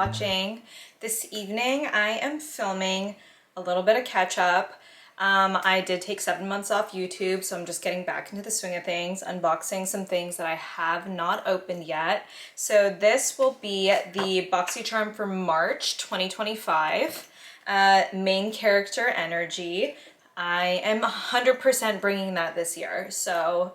watching. This evening I am filming a little bit of catch up. I did take 7 months off YouTube, so I'm just getting back into the swing of things, unboxing some things that I have not opened yet. So this will be the BOXY charm for March 2025, main character energy. I am 100% bringing that this year, so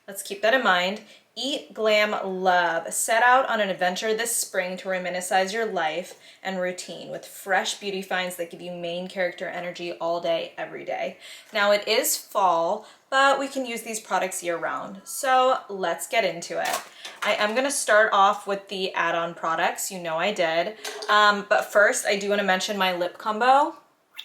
let's keep that in mind. Eat, glam, love. Set out on an adventure this spring to reminisce your life and routine with fresh beauty finds that give you main character energy all day, every day. Now it is fall, but we can use these products year round. So let's get into it. I am gonna start off with the add-on products. You know I did. But first I do wanna mention my lip combo.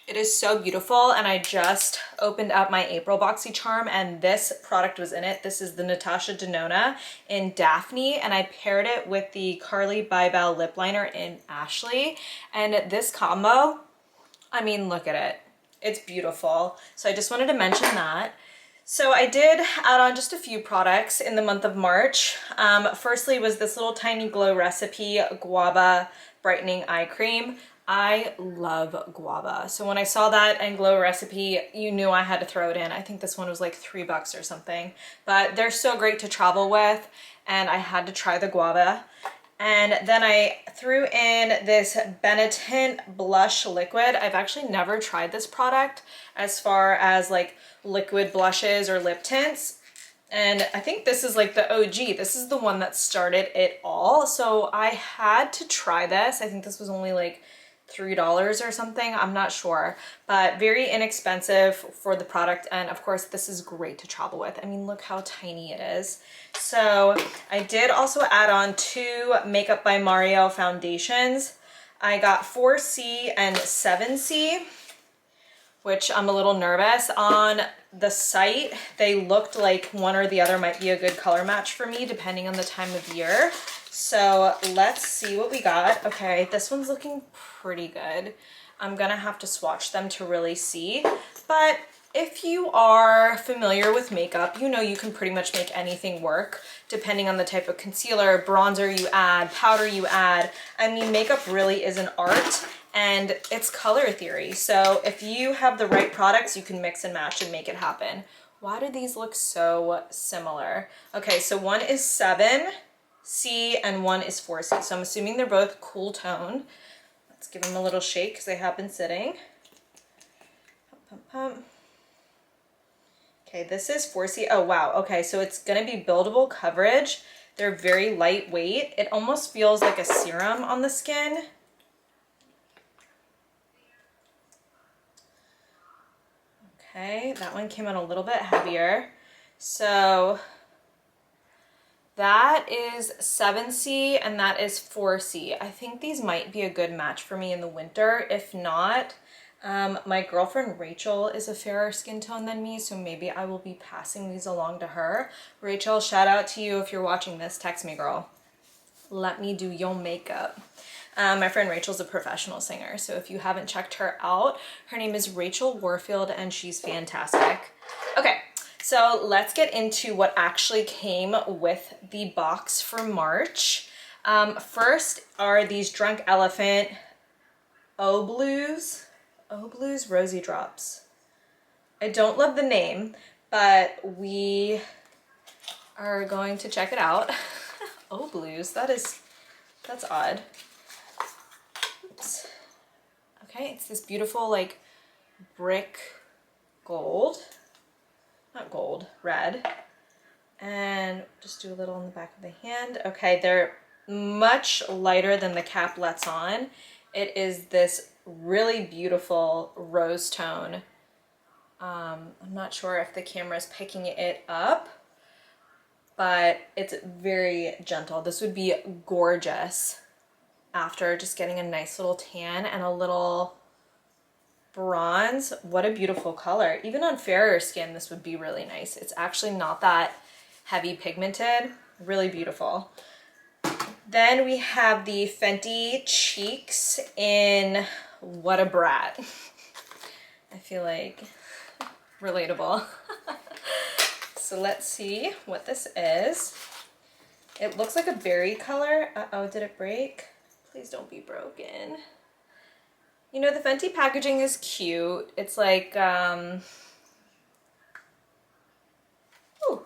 It is so beautiful, and I just opened up my April BOXY charm and this product was in it. This is the Natasha Denona in Daphne, and I paired it with the Carly Bybel lip liner in Ashley. And this combo, I mean, look at it. It's beautiful. So I just wanted to mention that. So I did add on just a few products in the month of March. Firstly was this little tiny glow recipe guava brightening eye cream. I love guava. So when I saw that and glow recipe, you knew I had to throw it in. I think this one was like $3 or something, but they're so great to travel with, and I had to try the guava. And then I threw in this Benetint blush liquid. I've actually never tried this product as far as like liquid blushes or lip tints. And I think this is like the OG. This is the one that started it all. So I had to try this. I think this was only like $3 or something, I'm not sure, but very inexpensive for the product. And of course this is great to travel with. I mean, look how tiny it is. So I did also add on 2 Makeup by Mario foundations. I got 4C and 7C, which I'm a little nervous. On the site, they looked like one or the other might be a good color match for me depending on the time of year. So let's see what we got. Okay, this one's looking pretty good. I'm gonna have to swatch them to really see, but if you are familiar with makeup, you know you can pretty much make anything work depending on the type of concealer, bronzer you add, powder you add. I mean, makeup really is an art and it's color theory. So if you have the right products, you can mix and match and make it happen. Why do these look so similar? Okay, so one is 7C and one is 4C. So I'm assuming they're both cool tone. Let's give them a little shake because they have been sitting. Pump, pump, pump. Okay, this is 4C. Oh, wow. Okay, so it's going to be buildable coverage. They're very lightweight. It almost feels like a serum on the skin. Okay, that one came out a little bit heavier. So that is 7C and that is 4C. I think these might be a good match for me in the winter. If not, my girlfriend Rachel is a fairer skin tone than me, so maybe I will be passing these along to her. Rachel, shout out to you if you're watching this. Text me, girl. Let me do your makeup. My friend Rachel's a professional singer, so if you haven't checked her out, her name is Rachel Warfield and she's fantastic. Okay, so let's get into what actually came with the box for March. First are these Drunk Elephant Blues Rosy Drops. I don't love the name, but we are going to check it out. Blues, that's odd. Oops. Okay, it's this beautiful like brick gold, not gold, red. And just do a little on the back of the hand. Okay, they're much lighter than the cap lets on. It is this really beautiful rose tone. I'm not sure if the camera is picking it up, but it's very gentle. This would be gorgeous after just getting a nice little tan and a little bronze. What a beautiful color. Even on fairer skin, this would be really nice. It's actually not that heavy pigmented. Really beautiful. Then we have the Fenty Cheeks in What a Brat. I feel like relatable. So let's see what this is. It looks like a berry color. Uh-oh, did it break? Please don't be broken. You know, the Fenty packaging is cute. It's like, ooh,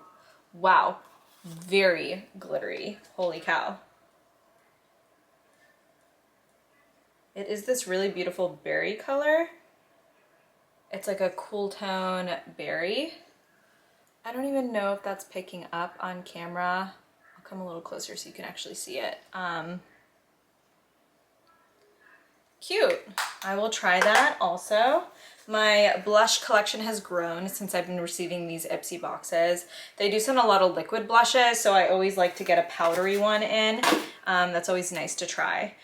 wow, very glittery. Holy cow. It is this really beautiful berry color. It's like a cool tone berry. I don't even know if that's picking up on camera. I'll come a little closer so you can actually see it. Cute. I will try that also. My blush collection has grown since I've been receiving these IPSY boxes. They do send a lot of liquid blushes, so I always like to get a powdery one in. That's always nice to try.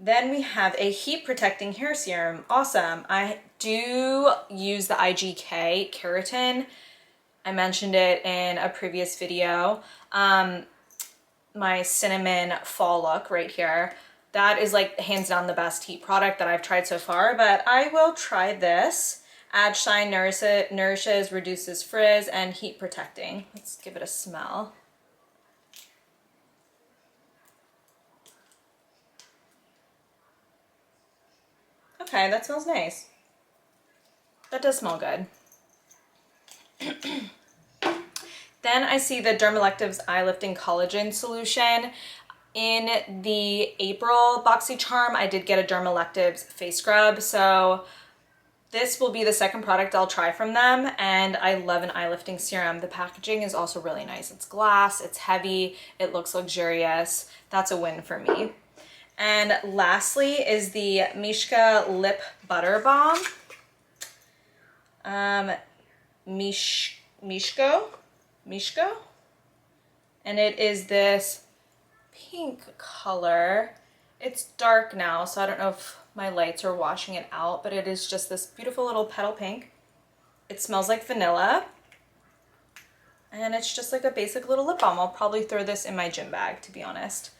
Then we have a heat protecting hair serum. Awesome. I do use the IGK keratin. I mentioned it in a previous video. My cinnamon fall look right here. That is like hands down the best heat product that I've tried so far, but I will try this. Age Shine nourishes, reduces frizz, and heat protecting. Let's give it a smell. Okay, that smells nice. That does smell good. Then I see the Dermalectives Eye Lifting Collagen Solution. In the April BOXY charm, I did get a Dermalectives face scrub, so this will be the second product I'll try from them, and I love an eye lifting serum. The packaging is also really nice. It's glass, it's heavy, it looks luxurious. That's a win for me. And lastly is the Mishka Lip Butter Balm. Mishko, and it is this pink color. It's dark now, so I don't know if my lights are washing it out, but it is just this beautiful little petal pink. It smells like vanilla, and it's just like a basic little lip balm. I'll probably throw this in my gym bag, to be honest.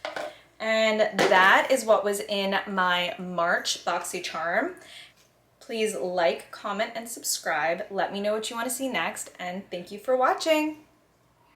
And that is what was in my March BOXY charm. Please like, comment, and subscribe. Let me know what you want to see next, and thank you for watching.